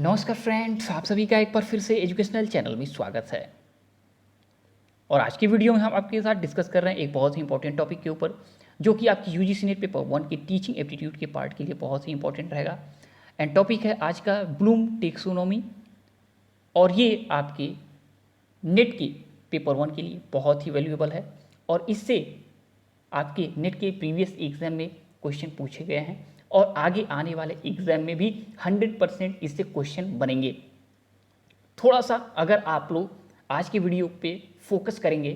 नमस्कार फ्रेंड्स, आप सभी का एक बार फिर से एजुकेशनल चैनल में स्वागत है। और आज की वीडियो में हम आपके साथ डिस्कस कर रहे हैं एक बहुत ही इंपॉर्टेंट टॉपिक के ऊपर, जो कि आपकी यूजीसी नेट पेपर 1 की टीचिंग एप्टीट्यूड के पार्ट के लिए बहुत ही इंपॉर्टेंट रहेगा। एंड टॉपिक है आज का ब्लूम टेक्सोनोमी, और ये आपके नेट के पेपर 1 के लिए बहुत ही वैल्यूएबल है। और इससे आपके नेट के प्रीवियस एग्जाम में क्वेश्चन पूछे गए हैं, और आगे आने वाले एग्जाम में भी 100% इससे क्वेश्चन बनेंगे। थोड़ा सा अगर आप लोग आज के वीडियो पे फोकस करेंगे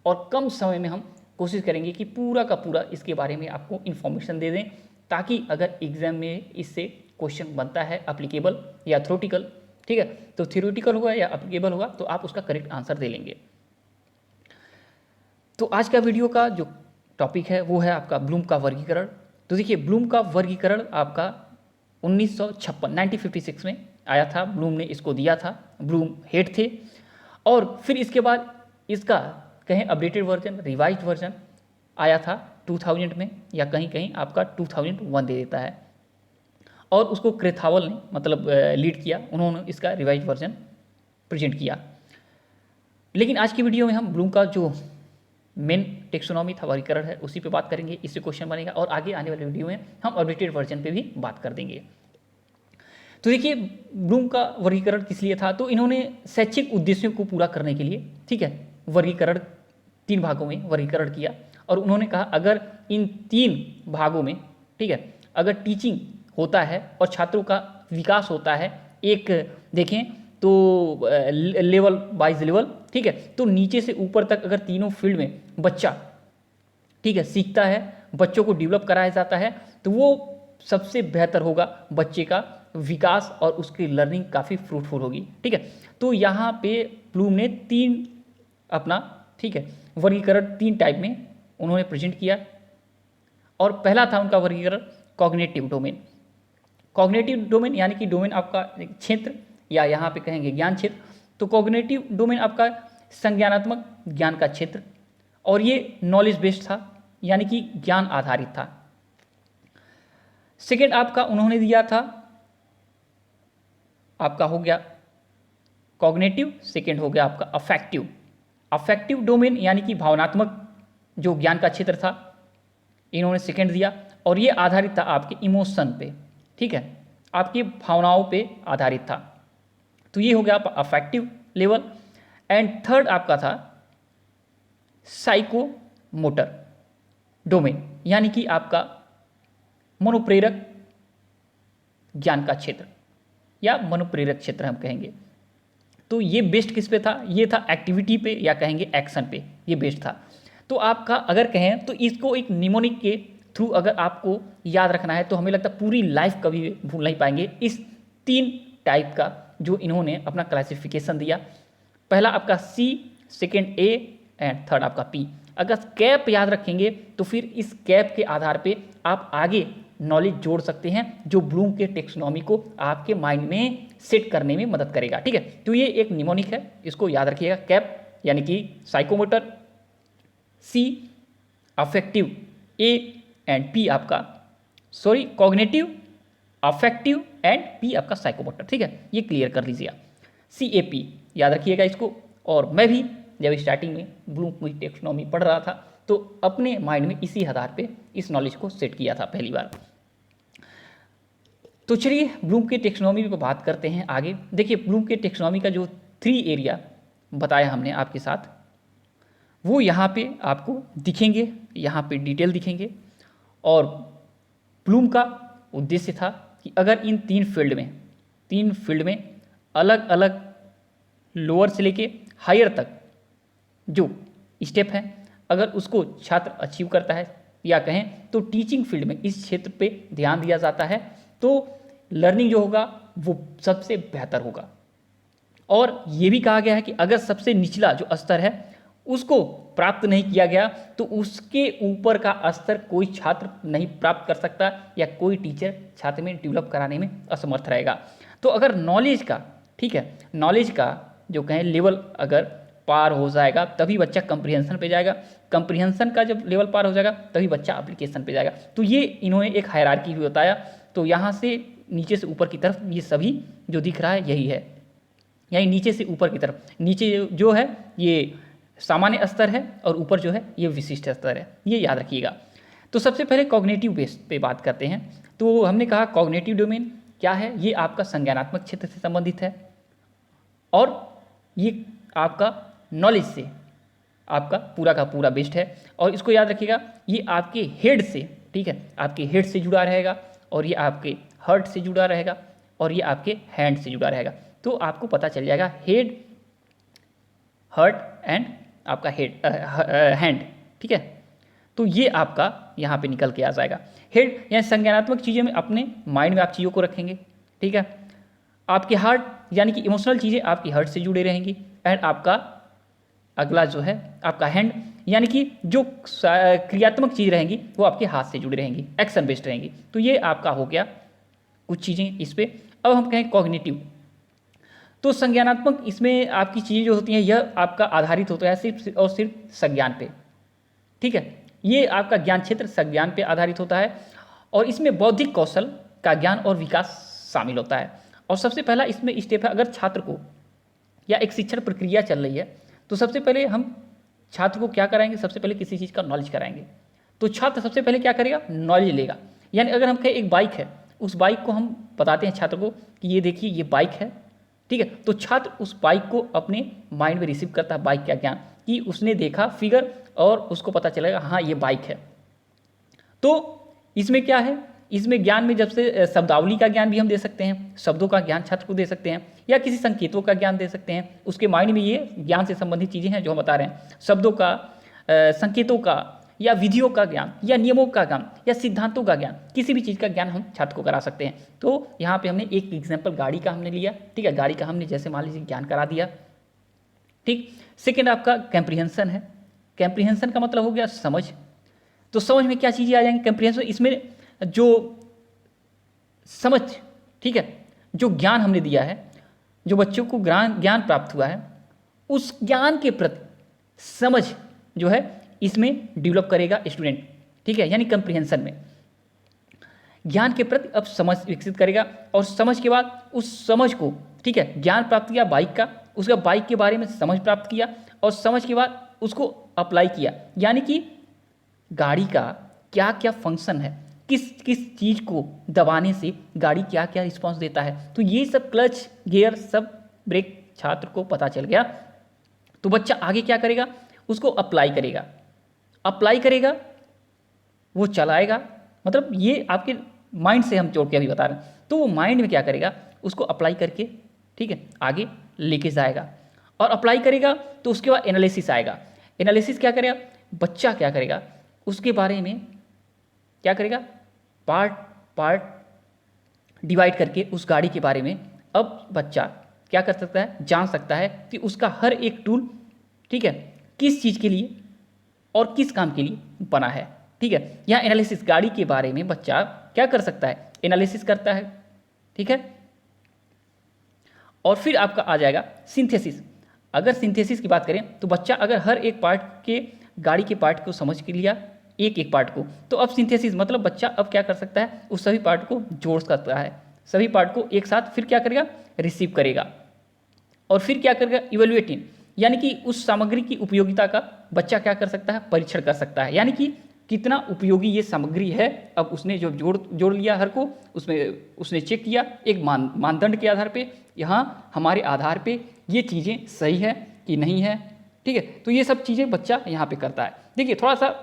और कम समय में हम कोशिश करेंगे कि पूरा का पूरा इसके बारे में आपको इन्फॉर्मेशन दे दें, ताकि अगर एग्जाम में इससे क्वेश्चन बनता है एप्लीकेबल या थ्योरेटिकल, ठीक है, तो थ्योरेटिकल होगा या एप्लीकेबल होगा तो आप उसका करेक्ट आंसर दे लेंगे। तो आज का वीडियो का जो टॉपिक है वो है आपका ब्लूम का वर्गीकरण। तो देखिए, ब्लूम का वर्गीकरण आपका 1956 में आया था। ब्लूम ने इसको दिया था, ब्लूम हेड थे। और फिर इसके बाद इसका कहीं अपडेटेड वर्जन, रिवाइज्ड वर्जन आया था 2000 में, या कहीं कहीं आपका 2001 दे देता है। और उसको क्रेथावल ने मतलब लीड किया, उन्होंने इसका रिवाइज्ड वर्जन प्रेजेंट किया। लेकिन आज की वीडियो में हम ब्लूम का जो मेन टेक्सोनॉमी था, वर्गीकरण है, उसी पे बात करेंगे, इससे क्वेश्चन बनेगा। और आगे आने वाले वीडियो में हम अपडेटेड वर्जन पे भी बात कर देंगे। तो देखिए, ब्लूम का वर्गीकरण किस लिए था, तो इन्होंने शैक्षिक उद्देश्यों को पूरा करने के लिए, ठीक है, वर्गीकरण 3 भागों में वर्गीकरण किया। और उन्होंने कहा अगर इन 3 भागों में, ठीक है, अगर टीचिंग होता है और छात्रों का विकास होता है, एक देखें तो लेवल वाइज लेवल, ठीक है, तो नीचे से ऊपर तक अगर तीनों फील्ड में बच्चा, ठीक है, सीखता है, बच्चों को डेवलप कराया जाता है, तो वो सबसे बेहतर होगा, बच्चे का विकास और उसकी लर्निंग काफ़ी फ्रूटफुल होगी, ठीक है। तो यहाँ पे ब्लूम ने 3 अपना, ठीक है, वर्गीकरण 3 टाइप में उन्होंने प्रेजेंट किया। और पहला था उनका वर्गीकरण कॉग्निटिव डोमेन। कॉग्निटिव डोमेन यानी कि डोमेन आपका क्षेत्र, या यहाँ पे कहेंगे ज्ञान क्षेत्र। तो कॉग्निटिव डोमेन आपका संज्ञानात्मक ज्ञान का क्षेत्र, और ये नॉलेज बेस्ड था, यानी कि ज्ञान आधारित था। सेकेंड आपका उन्होंने दिया था, आपका हो गया कॉग्निटिव, सेकेंड हो गया आपका अफेक्टिव। अफेक्टिव डोमेन यानी कि भावनात्मक जो ज्ञान का क्षेत्र था, इन्होंने सेकेंड दिया। और ये आधारित था आपके इमोशन पे, ठीक है, आपकी भावनाओं पे आधारित था। तो ये हो गया आपका अफेक्टिव लेवल। एंड थर्ड आपका था साइको मोटर डोमेन, यानी कि आपका मनोप्रेरक ज्ञान का क्षेत्र, या मनोप्रेरक क्षेत्र हम कहेंगे। तो ये बेस्ड किस पे था, ये था एक्टिविटी पे, या कहेंगे एक्शन पे, ये बेस्ड था। तो आपका अगर कहें तो इसको एक निमोनिक के थ्रू अगर आपको याद रखना है, तो हमें लगता है पूरी लाइफ कभी भूल नहीं पाएंगे इस 3 टाइप का जो इन्होंने अपना क्लासिफिकेशन दिया। पहला आपका सी, सेकेंड ए, एंड थर्ड आपका पी। अगर कैप याद रखेंगे तो फिर इस कैप के आधार पे आप आगे नॉलेज जोड़ सकते हैं, जो ब्लूम के टेक्सोनॉमी को आपके माइंड में सेट करने में मदद करेगा, ठीक है। तो ये एक निमोनिक है, इसको याद रखिएगा। कैप यानी कि psychomotor, C affective, A and P आपका कॉग्निटिव, अफेक्टिव एंड पी आपका साइकोमोटर, ठीक है। ये क्लियर कर लीजिए आप, CAP याद रखिएगा इसको। और मैं भी जब स्टार्टिंग में ब्लूम की टेक्सोनॉमी पढ़ रहा था, तो अपने माइंड में इसी आधार पे इस नॉलेज को सेट किया था पहली बार। तो चलिए ब्लूम के टेक्सोनॉमी पर बात करते हैं आगे। देखिए, ब्लूम के टेक्सोनॉमी का जो 3 एरिया बताया हमने आपके साथ, वो यहाँ पे आपको दिखेंगे, यहाँ पे डिटेल दिखेंगे। और ब्लूम का उद्देश्य था कि अगर इन 3 फील्ड में अलग अलग लोअर से लेके हायर तक जो स्टेप हैं, अगर उसको छात्र अचीव करता है, या कहें तो टीचिंग फील्ड में इस क्षेत्र पे ध्यान दिया जाता है, तो लर्निंग जो होगा वो सबसे बेहतर होगा। और ये भी कहा गया है कि अगर सबसे निचला जो स्तर है उसको प्राप्त नहीं किया गया, तो उसके ऊपर का स्तर कोई छात्र नहीं प्राप्त कर सकता, या कोई टीचर छात्र में डेवलप कराने में असमर्थ रहेगा। तो अगर नॉलेज का, ठीक है, नॉलेज का जो कहें लेवल अगर पार हो जाएगा, तभी बच्चा कंप्रीहेंशन पे जाएगा। कंप्रीहेंशन का जब लेवल पार हो जाएगा, तभी बच्चा एप्लीकेशन पे जाएगा। तो ये इन्होंने एक हायरार्की भी बताया। तो यहाँ से नीचे से ऊपर की तरफ ये सभी जो दिख रहा है यही है, यानी नीचे से ऊपर की तरफ, नीचे जो है ये सामान्य स्तर है और ऊपर जो है ये विशिष्ट स्तर है, ये याद रखिएगा। तो सबसे पहले कॉग्निटिव बेस पे बात करते हैं। तो हमने कहा कॉग्निटिव डोमेन क्या है, ये आपका संज्ञानात्मक क्षेत्र से संबंधित है और ये आपका नॉलेज से आपका पूरा का पूरा बेस्ड है। और इसको याद रखिएगा, ये आपके हेड से, ठीक है, आपके हेड से जुड़ा रहेगा और ये आपके हार्ट से जुड़ा रहेगा और ये आपके हैंड से जुड़ा रहेगा। तो आपको पता चल जाएगा हेड, हार्ट एंड आपका हैंड, ठीक है। तो ये आपका यहाँ पे निकल के आ जाएगा। हेड यानी संज्ञानात्मक चीज़ें में अपने माइंड में आप चीज़ों को रखेंगे, ठीक है। आपके हार्ट यानी कि इमोशनल चीज़ें आपकी हार्ट से जुड़े रहेंगी एंड आपका अगला जो है आपका हैंड यानी कि जो क्रियात्मक चीज़ रहेंगी वो आपके हाथ से जुड़ी रहेंगी, एक्शन बेस्ड रहेंगी। तो ये आपका हो गया कुछ चीज़ें इस पर। अब हम कहें कॉग्निटिव, तो संज्ञानात्मक इसमें आपकी चीज़ें जो होती हैं यह आपका आधारित होता है सिर्फ और सिर्फ संज्ञान पे, ठीक है। ये आपका ज्ञान क्षेत्र संज्ञान पे आधारित होता है और इसमें बौद्धिक कौशल का ज्ञान और विकास शामिल होता है। और सबसे पहला इसमें स्टेप है, अगर छात्र को या एक शिक्षण प्रक्रिया चल रही है तो सबसे पहले हम छात्र को क्या कराएंगे, सबसे पहले किसी चीज़ का नॉलेज कराएंगे। तो छात्र सबसे पहले क्या करेगा, नॉलेज लेगा। यानी अगर हम कहें एक बाइक है, उस बाइक को हम बताते हैं छात्र को कि ये देखिए ये बाइक है, ठीक है। तो छात्र उस बाइक को अपने माइंड में रिसीव करता है, बाइक का ज्ञान कि उसने देखा फिगर और उसको पता चलेगा हाँ ये बाइक है। तो इसमें क्या है, इसमें ज्ञान में जब से शब्दावली का ज्ञान भी हम दे सकते हैं, शब्दों का ज्ञान छात्र को दे सकते हैं या किसी संकेतों का ज्ञान दे सकते हैं। उसके माइंड में ये ज्ञान से संबंधित चीज़ें हैं जो हम बता रहे हैं, शब्दों का, संकेतों का या विधियों का ज्ञान या नियमों का ज्ञान या सिद्धांतों का ज्ञान, किसी भी चीज़ का ज्ञान हम छात्र को करा सकते हैं। तो यहाँ पे हमने एक एग्जाम्पल गाड़ी का हमने लिया, ठीक है, गाड़ी का हमने जैसे मान लीजिए ज्ञान करा दिया, ठीक। सेकेंड आपका कैम्प्रीहेंशन है। कैम्प्रीहेंशन का मतलब हो गया समझ। तो समझ में क्या चीज़ें आ जाएंगी कैम्प्रीहेंशन, इसमें जो समझ, ठीक है, जो ज्ञान हमने दिया है, जो बच्चों को ज्ञान प्राप्त हुआ है, उस ज्ञान के प्रति समझ जो है इसमें डेवलप करेगा स्टूडेंट, ठीक है। यानी कंप्रीहेंशन में ज्ञान के प्रति अब समझ विकसित करेगा और समझ के बाद उस समझ को, ठीक है, ज्ञान प्राप्त किया बाइक का, उसका बाइक के बारे में समझ प्राप्त किया और समझ के बाद उसको अप्लाई किया, यानी कि गाड़ी का क्या क्या फंक्शन है, किस किस चीज़ को दबाने से गाड़ी क्या क्या रिस्पॉन्स देता है। तो ये सब क्लच, गियर, सब ब्रेक छात्र को पता चल गया। तो बच्चा आगे क्या करेगा, उसको अप्लाई करेगा, अप्लाई करेगा, वो चलाएगा। मतलब ये आपके माइंड से हम जोड़ के अभी बता रहे हैं। तो वो माइंड में क्या करेगा, उसको अप्लाई करके, ठीक है, आगे लेके जाएगा और अप्लाई करेगा। तो उसके बाद एनालिसिस आएगा। एनालिसिस क्या करेगा, बच्चा क्या करेगा, उसके बारे में क्या करेगा, पार्ट पार्ट डिवाइड करके उस गाड़ी के बारे में अब बच्चा क्या कर सकता है, जान सकता है कि उसका हर एक टूल, ठीक है, किस चीज़ के लिए और किस काम के लिए बना है, ठीक है। यहाँ एनालिसिस, गाड़ी के बारे में बच्चा क्या कर सकता है, एनालिसिस करता है, ठीक है। और फिर आपका आ जाएगा सिंथेसिस। अगर सिंथेसिस की बात करें तो बच्चा अगर हर एक पार्ट के, गाड़ी के पार्ट को समझ के लिया, एक एक पार्ट को, तो अब सिंथेसिस मतलब बच्चा अब क्या कर सकता है, उस सभी पार्ट को जोड़ सकता है, सभी पार्ट को एक साथ फिर क्या करेगा, रिसीव करेगा और फिर क्या करेगा, इवेल्युएटिंग, यानी कि उस सामग्री की उपयोगिता का बच्चा क्या कर सकता है, परीक्षण कर सकता है, यानी कि कितना उपयोगी ये सामग्री है। अब उसने जो जोड़ लिया हर को, उसमें उसने चेक किया एक मानदंड के आधार पे, यहाँ हमारे आधार पे ये चीज़ें सही है कि नहीं है, ठीक है। तो ये सब चीज़ें बच्चा यहाँ पे करता है। देखिए थोड़ा सा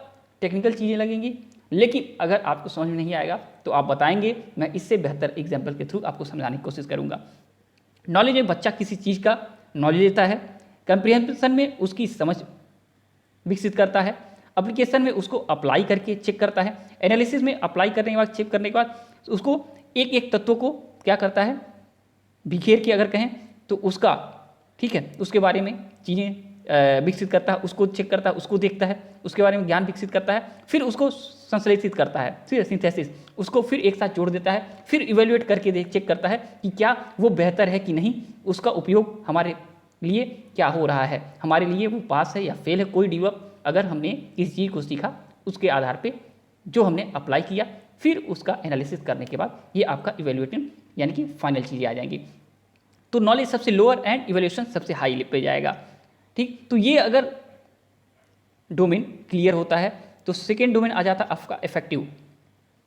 टेक्निकल चीज़ें लगेंगी, लेकिन अगर आपको समझ में नहीं आएगा तो आप बताएंगे, मैं इससे बेहतर एग्जाम्पल के थ्रू आपको समझाने की कोशिश करूँगा। नॉलेज में बच्चा किसी चीज़ का नॉलेज लेता है, कंप्रीहेंशन में उसकी समझ विकसित करता है, एप्लीकेशन में उसको अप्लाई करके चेक करता है, एनालिसिस में अप्लाई करने के बाद, चेक करने के बाद उसको एक एक तत्व को क्या करता है, बिखेर के अगर कहें तो उसका, ठीक है, उसके बारे में चीज़ें विकसित करता है, उसको चेक करता है, उसको देखता है, उसके बारे में ज्ञान विकसित करता है, फिर उसको संश्लेषित करता है, फिर सिंथेसिस, उसको फिर एक साथ जोड़ देता है, फिर इवेल्युएट करके चेक करता है कि क्या वो बेहतर है कि नहीं, उसका उपयोग हमारे लिए क्या हो रहा है, हमारे लिए वो पास है या फेल है, कोई डिवेलप अगर हमने किसी चीज़ को सीखा उसके आधार पे जो हमने अप्लाई किया, फिर उसका एनालिसिस करने के बाद ये आपका इवेल्युएटिंग यानी कि फाइनल चीज़ें आ जाएंगी। तो नॉलेज सबसे लोअर एंड इवेल्यूशन सबसे हाई पे जाएगा। ठीक, तो ये अगर डोमेन क्लियर होता है तो सेकेंड डोमेन आ जाता है आपका इफेक्टिव।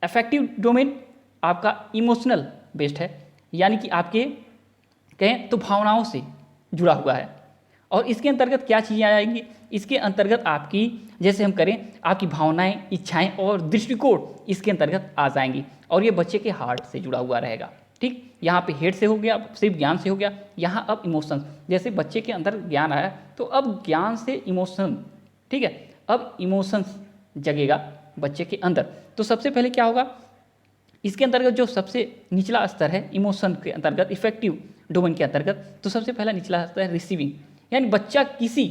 इफेक्टिव डोमेन आपका इमोशनल बेस्ड है, यानी कि आपके कहें तो भावनाओं से जुड़ा हुआ है। और इसके अंतर्गत क्या चीज़ें आ जाएंगी, इसके अंतर्गत आपकी जैसे हम करें आपकी भावनाएं, इच्छाएं और दृष्टिकोण इसके अंतर्गत आ जाएंगी और ये बच्चे के हार्ट से जुड़ा हुआ रहेगा। ठीक, यहाँ पे हेड से हो गया, सिर्फ ज्ञान से हो गया, यहाँ अब इमोशन, जैसे बच्चे के अंदर ज्ञान आया तो अब ज्ञान से इमोशन, ठीक है, अब इमोशंस जगेगा बच्चे के अंदर। तो सबसे पहले क्या होगा, इसके अंतर्गत जो सबसे निचला स्तर है इमोशन के अंतर्गत, इफेक्टिव डोमेन के अंतर्गत, तो सबसे पहला निचला स्तर है रिसीविंग, यानी बच्चा किसी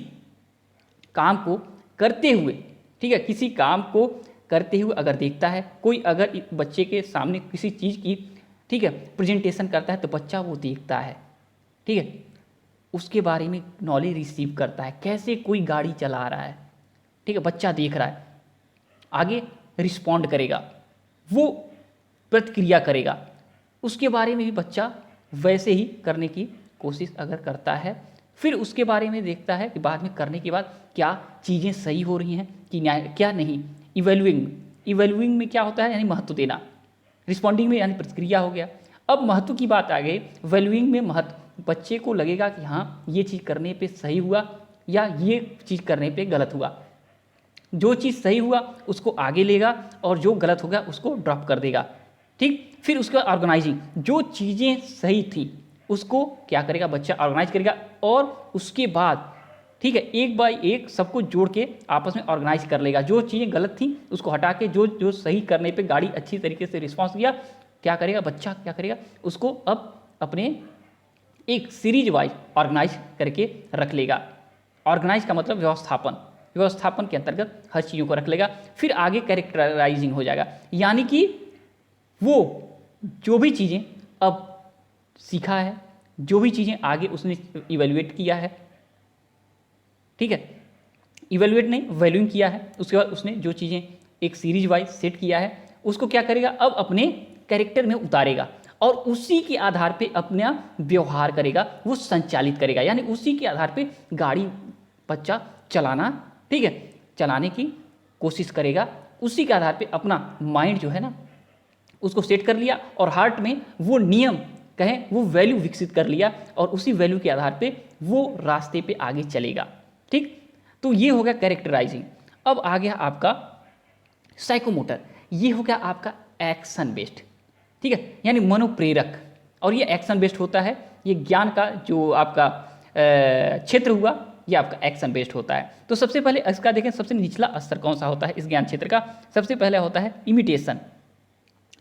काम को करते हुए, ठीक है, किसी काम को करते हुए अगर देखता है, कोई अगर बच्चे के सामने किसी चीज़ की, ठीक है, प्रेजेंटेशन करता है तो बच्चा वो देखता है, ठीक है, उसके बारे में नॉलेज रिसीव करता है, कैसे कोई गाड़ी चला रहा है, ठीक है, बच्चा देख रहा है, आगे रिस्पॉन्ड करेगा, वो प्रतिक्रिया करेगा, उसके बारे में भी बच्चा वैसे ही करने की कोशिश अगर करता है, फिर उसके बारे में देखता है कि बाद में करने के बाद क्या चीज़ें सही हो रही हैं कि क्या नहीं। इवैल्यूइंग में क्या होता है, यानी महत्व देना, रिस्पॉन्डिंग में यानी प्रतिक्रिया हो गया। अब महत्व की बात आ गई, वैल्यूइंग में महत्व, बच्चे को लगेगा कि हाँ ये चीज़ करने पे सही हुआ या ये चीज़ करने पे गलत हुआ। जो चीज़ सही हुआ उसको आगे लेगा और जो गलत होगा उसको ड्रॉप कर देगा। ठीक, फिर उसका ऑर्गेनाइजिंग, जो चीज़ें सही थी उसको क्या करेगा बच्चा, ऑर्गेनाइज करेगा और उसके बाद, ठीक है, एक बाय एक सबको जोड़ के आपस में ऑर्गेनाइज कर लेगा। जो चीज़ें गलत थी उसको हटा के जो जो सही करने पे गाड़ी अच्छी तरीके से रिस्पॉन्स दिया, क्या करेगा बच्चा, क्या करेगा उसको अब अपने एक सीरीज वाइज ऑर्गेनाइज करके रख लेगा। ऑर्गेनाइज का मतलब व्यवस्थापन, व्यवस्थापन के अंतर्गत हर चीज़ों को रख लेगा। फिर आगे कैरेक्टराइजिंग हो जाएगा, यानी कि वो जो भी चीज़ें अब सीखा है, जो भी चीज़ें आगे उसने इवेल्युएट किया है, ठीक है, इवेल्युएट नहीं वैल्यूइंग किया है, उसके बाद उसने जो चीज़ें एक सीरीज वाइज सेट किया है उसको क्या करेगा अब अपने कैरेक्टर में उतारेगा और उसी के आधार पे अपना व्यवहार करेगा, वो संचालित करेगा, यानी उसी के आधार पे गाड़ी बच्चा चलाना, ठीक है, चलाने की कोशिश करेगा। उसी के आधार पे अपना माइंड जो है ना उसको सेट कर लिया और हार्ट में वो नियम कहें वो वैल्यू विकसित कर लिया और उसी वैल्यू के आधार पे वो रास्ते पे आगे चलेगा। ठीक, तो ये हो गया कैरेक्टराइजिंग। अब आ गया आपका साइकोमोटर, ये हो गया आपका एक्शन बेस्ड, ठीक है, यानी मनोप्रेरक, और ये एक्शन बेस्ड होता है। ये ज्ञान का जो आपका क्षेत्र हुआ ये आपका एक्शन बेस्ड होता है। तो सबसे पहले इसका देखें सबसे निचला स्तर कौन सा होता है इस ज्ञान क्षेत्र का, सबसे पहले होता है इमिटेशन।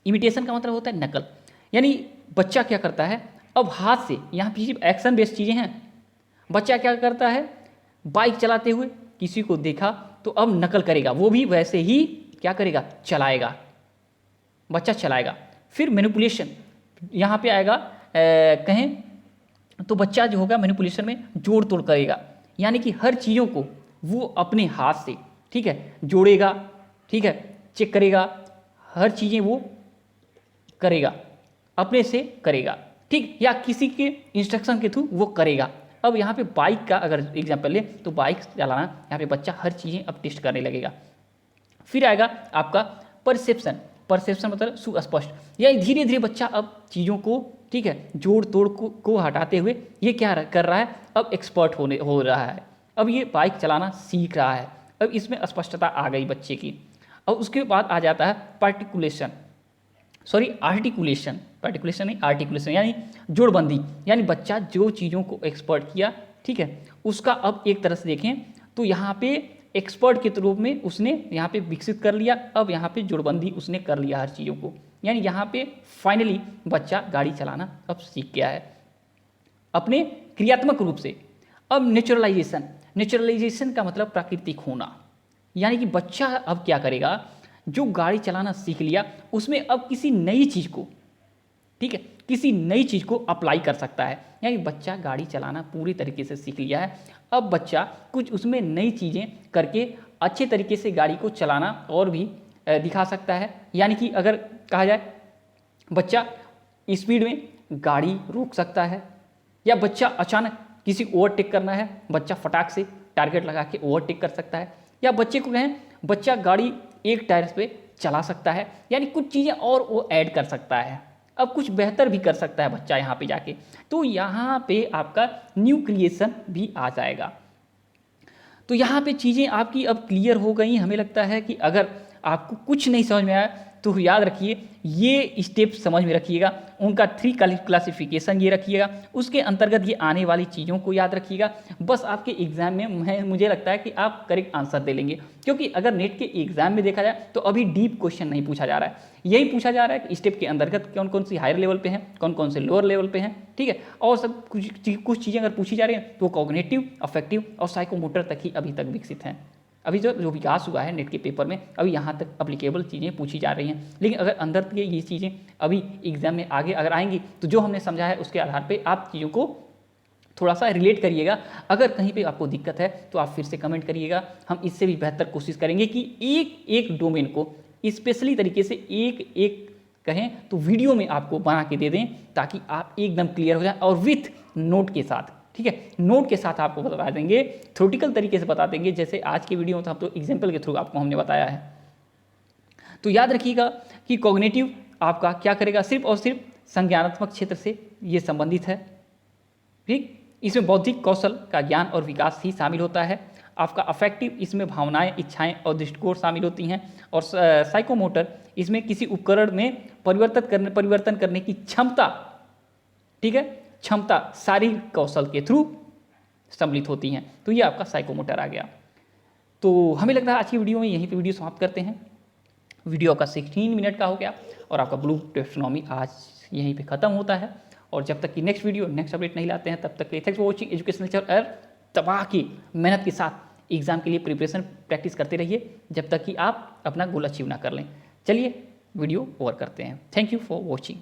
इमिटेशन का मतलब होता है नकल, यानी बच्चा क्या करता है अब हाथ से, यहाँ पीछे एक्शन बेस्ड चीज़ें हैं, बच्चा क्या करता है बाइक चलाते हुए किसी को देखा तो अब नकल करेगा, वो भी वैसे ही क्या करेगा चलाएगा, बच्चा चलाएगा। फिर मैनिपुलेशन यहाँ पे आएगा, कहें तो बच्चा जो होगा मैनिपुलेशन में जोड़ तोड़ करेगा, यानी कि हर चीज़ों को वो अपने हाथ से, ठीक है, जोड़ेगा, ठीक है, चेक करेगा, हर चीज़ें वो करेगा, अपने से करेगा, ठीक, या किसी के इंस्ट्रक्शन के थ्रू वो करेगा। अब यहाँ पे बाइक का अगर एग्जांपल ले तो बाइक चलाना यहाँ पे बच्चा हर चीज़ें अब टेस्ट करने लगेगा। फिर आएगा आपका परसेप्शन, परसेप्शन मतलब सुस्पष्ट, यानी धीरे धीरे बच्चा अब चीज़ों को, ठीक है, जोड़ तोड़ को हटाते हुए ये क्या कर रहा है अब एक्सपर्ट हो रहा है, अब ये बाइक चलाना सीख रहा है, अब इसमें स्पष्टता आ गई बच्चे की। और उसके बाद आ जाता है पार्टिकुलेशन, सॉरी आर्टिकुलेशन, पार्टिकुलेशन नहीं आर्टिकुलेशन, यानी जोड़बंदी, यानी बच्चा जो चीज़ों को एक्सपर्ट किया, ठीक है, उसका अब एक तरह से देखें तो यहाँ पे एक्सपर्ट के रूप में उसने यहाँ पे विकसित कर लिया, अब यहाँ पे जोड़बंदी उसने कर लिया हर चीज़ों को, यानी यहाँ पे फाइनली बच्चा गाड़ी चलाना अब सीख गया है अपने क्रियात्मक रूप से। अब नेचुरलाइजेशन, नेचुरलाइजेशन का मतलब प्राकृतिक होना, यानी कि बच्चा अब क्या करेगा, जो गाड़ी चलाना सीख लिया उसमें अब किसी नई चीज़ को, ठीक है, किसी नई चीज़ को अप्लाई कर सकता है, यानी बच्चा गाड़ी चलाना पूरी तरीके से सीख लिया है, अब बच्चा कुछ उसमें नई चीज़ें करके अच्छे तरीके से गाड़ी को चलाना और भी दिखा सकता है। यानी कि अगर कहा जाए, बच्चा स्पीड में गाड़ी रोक सकता है, या बच्चा अचानक किसी ओवरटेक करना है, बच्चा फटाक से टारगेट लगा के ओवरटेक कर सकता है, या बच्चे को कहें बच्चा गाड़ी एक टायर पे चला सकता है, यानी कुछ चीज़ें और वो ऐड कर सकता है, अब कुछ बेहतर भी कर सकता है बच्चा यहाँ पे जाके। तो यहाँ पे आपका न्यू क्रिएशन भी आ जाएगा। तो यहाँ पे चीज़ें आपकी अब क्लियर हो गई। हमें लगता है कि अगर आपको कुछ नहीं समझ में आया तो याद रखिए ये स्टेप समझ में रखिएगा, उनका 3 क्लासिफिकेशन ये रखिएगा, उसके अंतर्गत ये आने वाली चीज़ों को याद रखिएगा। बस आपके एग्जाम में मुझे लगता है कि आप करेक्ट आंसर दे लेंगे, क्योंकि अगर नेट के एग्जाम में देखा जाए तो अभी डीप क्वेश्चन नहीं पूछा जा रहा है, यही पूछा जा रहा है कि स्टेप के अंतर्गत कौन कौन सी हायर लेवल पे हैं, कौन कौन से लोअर लेवल पे हैं, ठीक है। और सब कुछ चीज़ें अगर पूछी जा रही हैं तो कॉग्निटिव, अफेक्टिव और साइकोमोटर तक ही अभी तक विकसित हैं। अभी जो विकास हुआ है नेट के पेपर में, अभी यहाँ तक अप्लीकेबल चीज़ें पूछी जा रही हैं। लेकिन अगर अंदर की ये चीज़ें अभी एग्जाम में आगे अगर आएंगी तो जो हमने समझा है उसके आधार पे आप चीज़ों को थोड़ा सा रिलेट करिएगा। अगर कहीं पे आपको दिक्कत है तो आप फिर से कमेंट करिएगा, हम इससे भी बेहतर कोशिश करेंगे कि एक एक डोमेन को स्पेशली तरीके से एक एक कहें तो वीडियो में आपको बना के दे दें, ताकि आप एकदम क्लियर हो जाए और विथ नोट के साथ, ठीक है, नोट के साथ आपको बता देंगे, थ्योरेटिकल तरीके से बता देंगे, जैसे आज के वीडियो में तो हम तो एग्जाम्पल के थ्रू आपको हमने बताया है। तो याद रखिएगा कि कॉग्निटिव आपका क्या करेगा, सिर्फ और सिर्फ संज्ञानात्मक क्षेत्र से ये संबंधित है, ठीक। इसमें बौद्धिक कौशल का ज्ञान और विकास ही शामिल होता है। आपका अफेक्टिव, इसमें भावनाएं, इच्छाएं और दृष्टिकोण शामिल होती हैं। और साइकोमोटर, इसमें किसी उपकरण में परिवर्तन करने की क्षमता, ठीक है, क्षमता शारीरिक कौशल के थ्रू सम्मिलित होती हैं। तो ये आपका साइकोमोटर आ गया। तो हमें लगता है आज की वीडियो में यहीं पे वीडियो समाप्त करते हैं। वीडियो का 16 मिनट का हो गया और आपका ब्लू टेक्सोनॉमी आज यहीं पे ख़त्म होता है। और जब तक कि नेक्स्ट वीडियो, नेक्स्ट अपडेट नहीं लाते हैं, तब तक के thanks for watching educational lecture. तबाह की मेहनत के साथ एग्जाम के लिए प्रिपरेशन प्रैक्टिस करते रहिए जब तक कि आप अपना गोल अचीव ना कर लें। चलिए वीडियो ओवर करते हैं। Thank you for watching.